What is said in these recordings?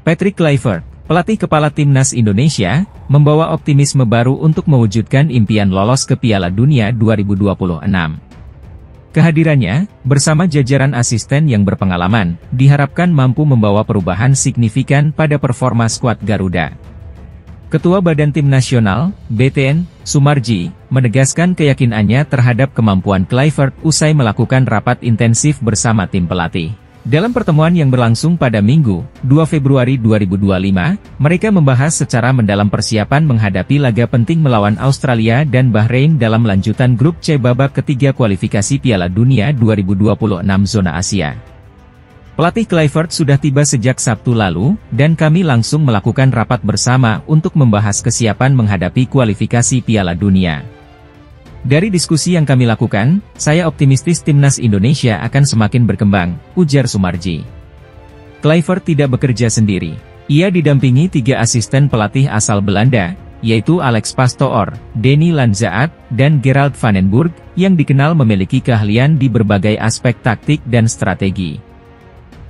Patrick Kluivert, pelatih kepala timnas Indonesia, membawa optimisme baru untuk mewujudkan impian lolos ke Piala Dunia 2026. Kehadirannya, bersama jajaran asisten yang berpengalaman, diharapkan mampu membawa perubahan signifikan pada performa skuad Garuda. Ketua Badan Tim Nasional, BTN, Soemarji, menegaskan keyakinannya terhadap kemampuan Kluivert usai melakukan rapat intensif bersama tim pelatih. Dalam pertemuan yang berlangsung pada Minggu, 2 Februari 2025, mereka membahas secara mendalam persiapan menghadapi laga penting melawan Australia dan Bahrain dalam lanjutan grup C babak ketiga kualifikasi Piala Dunia 2026 zona Asia. Pelatih Kluivert sudah tiba sejak Sabtu lalu, dan kami langsung melakukan rapat bersama untuk membahas kesiapan menghadapi kualifikasi Piala Dunia. Dari diskusi yang kami lakukan, saya optimistis timnas Indonesia akan semakin berkembang, ujar Soemarji. Kluivert tidak bekerja sendiri. Ia didampingi 3 asisten pelatih asal Belanda, yaitu Alex Pastoor, Denny Lanzaat, dan Gerald van den Burg, yang dikenal memiliki keahlian di berbagai aspek taktik dan strategi.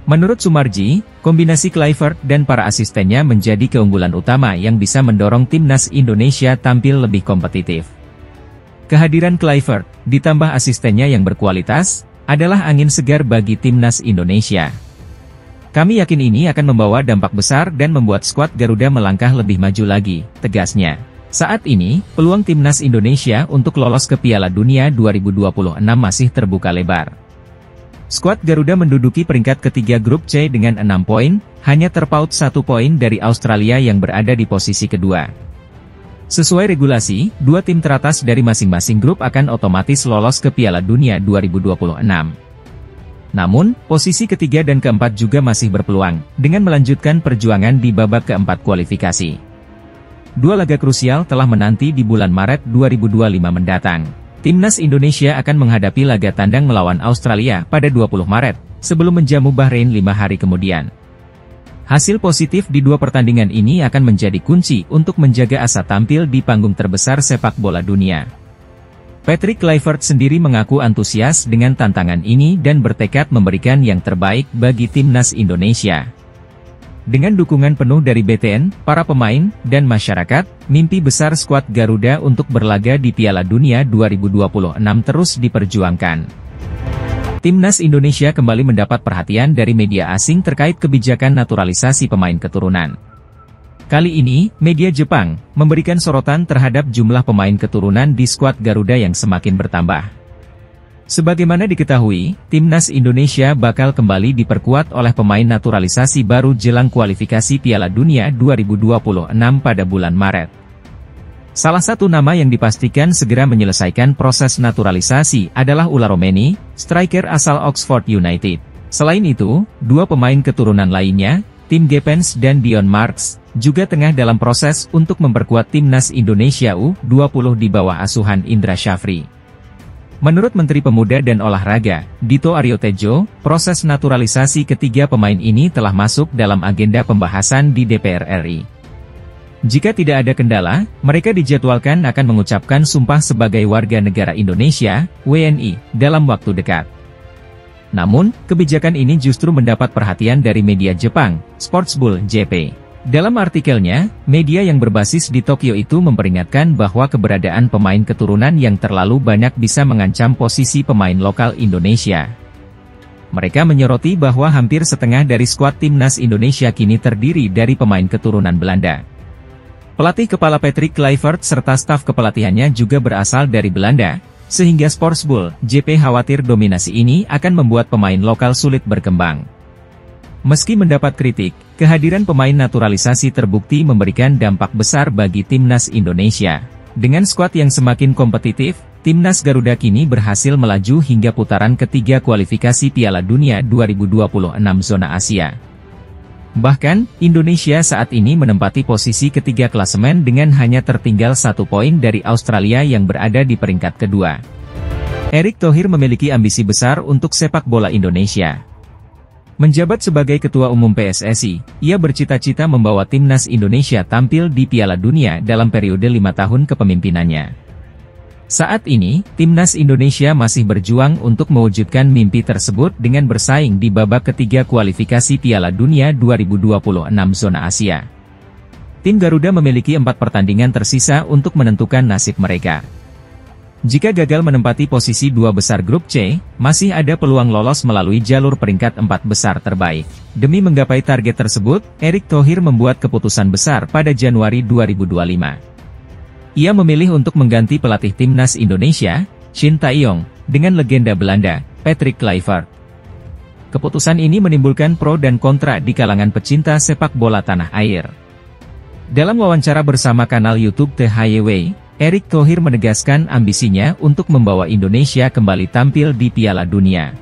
Menurut Soemarji, kombinasi Kluivert dan para asistennya menjadi keunggulan utama yang bisa mendorong timnas Indonesia tampil lebih kompetitif. Kehadiran Kluivert, ditambah asistennya yang berkualitas, adalah angin segar bagi timnas Indonesia. Kami yakin ini akan membawa dampak besar dan membuat skuad Garuda melangkah lebih maju lagi, tegasnya. Saat ini, peluang timnas Indonesia untuk lolos ke Piala Dunia 2026 masih terbuka lebar. Skuad Garuda menduduki peringkat ketiga grup C dengan 6 poin, hanya terpaut 1 poin dari Australia yang berada di posisi kedua. Sesuai regulasi, 2 tim teratas dari masing-masing grup akan otomatis lolos ke Piala Dunia 2026. Namun, posisi ketiga dan keempat juga masih berpeluang, dengan melanjutkan perjuangan di babak keempat kualifikasi. 2 laga krusial telah menanti di bulan Maret 2025 mendatang. Timnas Indonesia akan menghadapi laga tandang melawan Australia pada 20 Maret, sebelum menjamu Bahrain 5 hari kemudian. Hasil positif di 2 pertandingan ini akan menjadi kunci untuk menjaga asa tampil di panggung terbesar sepak bola dunia. Patrick Kluivert sendiri mengaku antusias dengan tantangan ini dan bertekad memberikan yang terbaik bagi timnas Indonesia. Dengan dukungan penuh dari BTN, para pemain, dan masyarakat, mimpi besar skuad Garuda untuk berlaga di Piala Dunia 2026 terus diperjuangkan. Timnas Indonesia kembali mendapat perhatian dari media asing terkait kebijakan naturalisasi pemain keturunan. Kali ini, media Jepang memberikan sorotan terhadap jumlah pemain keturunan di skuad Garuda yang semakin bertambah. Sebagaimana diketahui, timnas Indonesia bakal kembali diperkuat oleh pemain naturalisasi baru jelang kualifikasi Piala Dunia 2026 pada bulan Maret. Salah satu nama yang dipastikan segera menyelesaikan proses naturalisasi adalah Ula Romeni, striker asal Oxford United. Selain itu, 2 pemain keturunan lainnya, Tim Gepens dan Dion Marks, juga tengah dalam proses untuk memperkuat timnas Indonesia U20 di bawah asuhan Indra Syafri. Menurut Menteri Pemuda dan Olahraga, Dito Aryo Tejo, proses naturalisasi ketiga pemain ini telah masuk dalam agenda pembahasan di DPR RI. Jika tidak ada kendala, mereka dijadwalkan akan mengucapkan sumpah sebagai warga negara Indonesia, WNI, dalam waktu dekat. Namun, kebijakan ini justru mendapat perhatian dari media Jepang, Sportsbull JP. Dalam artikelnya, media yang berbasis di Tokyo itu memperingatkan bahwa keberadaan pemain keturunan yang terlalu banyak bisa mengancam posisi pemain lokal Indonesia. Mereka menyoroti bahwa hampir setengah dari skuad timnas Indonesia kini terdiri dari pemain keturunan Belanda. Pelatih kepala Patrick Kluivert serta staf kepelatihannya juga berasal dari Belanda, sehingga Sportsbull JP khawatir dominasi ini akan membuat pemain lokal sulit berkembang. Meski mendapat kritik, kehadiran pemain naturalisasi terbukti memberikan dampak besar bagi timnas Indonesia. Dengan skuad yang semakin kompetitif, timnas Garuda kini berhasil melaju hingga putaran ketiga kualifikasi Piala Dunia 2026 zona Asia. Bahkan, Indonesia saat ini menempati posisi ketiga klasemen dengan hanya tertinggal 1 poin dari Australia yang berada di peringkat kedua. Erick Thohir memiliki ambisi besar untuk sepak bola Indonesia. Menjabat sebagai Ketua Umum PSSI, ia bercita-cita membawa timnas Indonesia tampil di Piala Dunia dalam periode 5 tahun kepemimpinannya. Saat ini, timnas Indonesia masih berjuang untuk mewujudkan mimpi tersebut dengan bersaing di babak ketiga kualifikasi Piala Dunia 2026 zona Asia. Tim Garuda memiliki 4 pertandingan tersisa untuk menentukan nasib mereka. Jika gagal menempati posisi 2 besar grup C, masih ada peluang lolos melalui jalur peringkat 4 besar terbaik. Demi menggapai target tersebut, Erick Thohir membuat keputusan besar pada Januari 2025. Ia memilih untuk mengganti pelatih timnas Indonesia, Shin Tae-yong, dengan legenda Belanda, Patrick Kluivert. Keputusan ini menimbulkan pro dan kontra di kalangan pecinta sepak bola tanah air. Dalam wawancara bersama kanal YouTube The Highway, Erick Thohir menegaskan ambisinya untuk membawa Indonesia kembali tampil di Piala Dunia.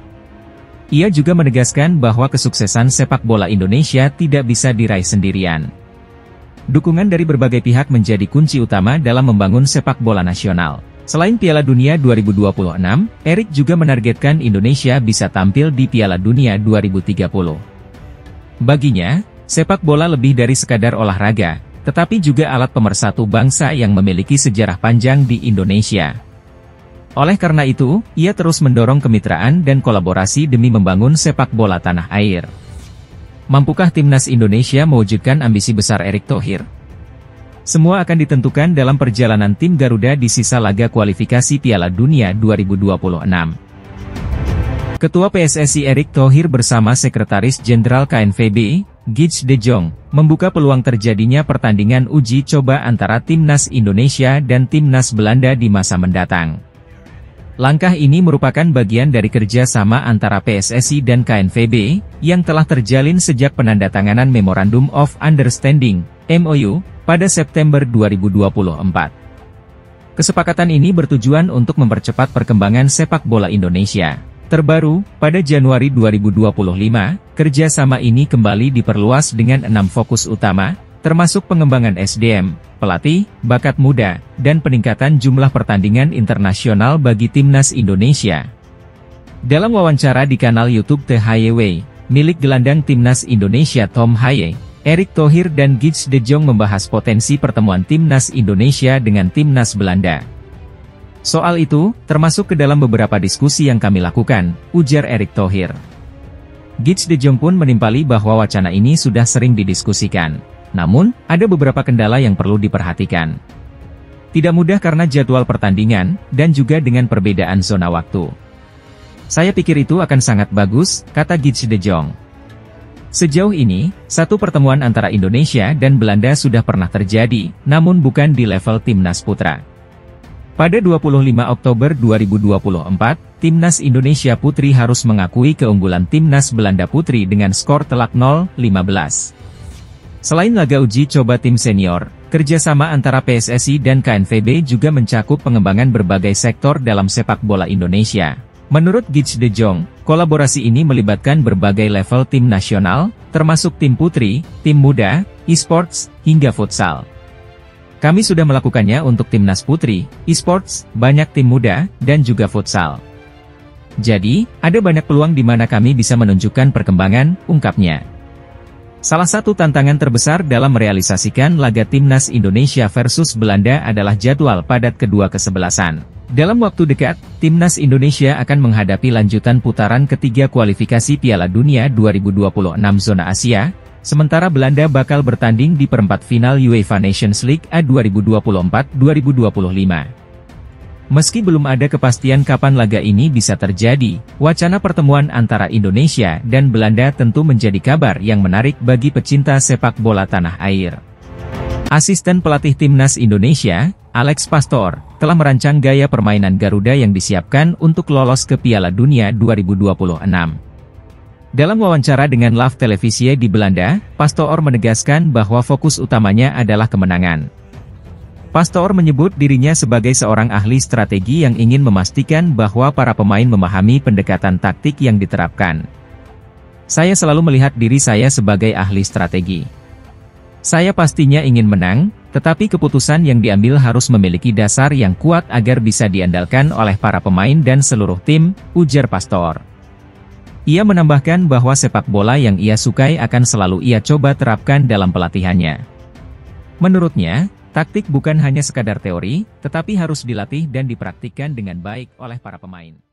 Ia juga menegaskan bahwa kesuksesan sepak bola Indonesia tidak bisa diraih sendirian. Dukungan dari berbagai pihak menjadi kunci utama dalam membangun sepak bola nasional. Selain Piala Dunia 2026, Erick juga menargetkan Indonesia bisa tampil di Piala Dunia 2030. Baginya, sepak bola lebih dari sekadar olahraga, tetapi juga alat pemersatu bangsa yang memiliki sejarah panjang di Indonesia. Oleh karena itu, ia terus mendorong kemitraan dan kolaborasi demi membangun sepak bola tanah air. Mampukah timnas Indonesia mewujudkan ambisi besar Erick Thohir? Semua akan ditentukan dalam perjalanan tim Garuda di sisa laga kualifikasi Piala Dunia 2026. Ketua PSSI Erick Thohir bersama Sekretaris Jenderal KNVB, Guy De Jong, membuka peluang terjadinya pertandingan uji coba antara timnas Indonesia dan timnas Belanda di masa mendatang. Langkah ini merupakan bagian dari kerjasama antara PSSI dan KNVB, yang telah terjalin sejak penandatanganan Memorandum of Understanding, MOU, pada September 2024. Kesepakatan ini bertujuan untuk mempercepat perkembangan sepak bola Indonesia. Terbaru, pada Januari 2025, kerjasama ini kembali diperluas dengan 6 fokus utama, termasuk pengembangan SDM, pelatih, bakat muda, dan peningkatan jumlah pertandingan internasional bagi timnas Indonesia. Dalam wawancara di kanal YouTube The Highway, milik gelandang timnas Indonesia Tom Haye, Erick Thohir dan Guy De Jong membahas potensi pertemuan timnas Indonesia dengan timnas Belanda. Soal itu, termasuk ke dalam beberapa diskusi yang kami lakukan, ujar Erick Thohir. Guy De Jong pun menimpali bahwa wacana ini sudah sering didiskusikan. Namun, ada beberapa kendala yang perlu diperhatikan. Tidak mudah karena jadwal pertandingan, dan juga dengan perbedaan zona waktu. Saya pikir itu akan sangat bagus, kata Guy De Jong. Sejauh ini, satu pertemuan antara Indonesia dan Belanda sudah pernah terjadi, namun bukan di level timnas putra. Pada 25 Oktober 2024, timnas Indonesia Putri harus mengakui keunggulan timnas Belanda Putri dengan skor telak 0-15. Selain laga uji coba tim senior, kerjasama antara PSSI dan KNVB juga mencakup pengembangan berbagai sektor dalam sepak bola Indonesia. Menurut Guy De Jong, kolaborasi ini melibatkan berbagai level tim nasional, termasuk tim putri, tim muda, e-sports, hingga futsal. Kami sudah melakukannya untuk timnas putri, e-sports, banyak tim muda, dan juga futsal. Jadi, ada banyak peluang di mana kami bisa menunjukkan perkembangan, ungkapnya. Salah satu tantangan terbesar dalam merealisasikan laga timnas Indonesia versus Belanda adalah jadwal padat kedua kesebelasan. Dalam waktu dekat, timnas Indonesia akan menghadapi lanjutan putaran ketiga kualifikasi Piala Dunia 2026 zona Asia, sementara Belanda bakal bertanding di perempat final UEFA Nations League A 2024-2025. Meski belum ada kepastian kapan laga ini bisa terjadi, wacana pertemuan antara Indonesia dan Belanda tentu menjadi kabar yang menarik bagi pecinta sepak bola tanah air. Asisten pelatih timnas Indonesia, Alex Pastor, telah merancang gaya permainan Garuda yang disiapkan untuk lolos ke Piala Dunia 2026. Dalam wawancara dengan Live Televisie di Belanda, Pastor menegaskan bahwa fokus utamanya adalah kemenangan. Pastor menyebut dirinya sebagai seorang ahli strategi yang ingin memastikan bahwa para pemain memahami pendekatan taktik yang diterapkan. Saya selalu melihat diri saya sebagai ahli strategi. Saya pastinya ingin menang, tetapi keputusan yang diambil harus memiliki dasar yang kuat agar bisa diandalkan oleh para pemain dan seluruh tim, ujar Pastor. Ia menambahkan bahwa sepak bola yang ia sukai akan selalu ia coba terapkan dalam pelatihannya. Menurutnya, taktik bukan hanya sekadar teori, tetapi harus dilatih dan dipraktikkan dengan baik oleh para pemain.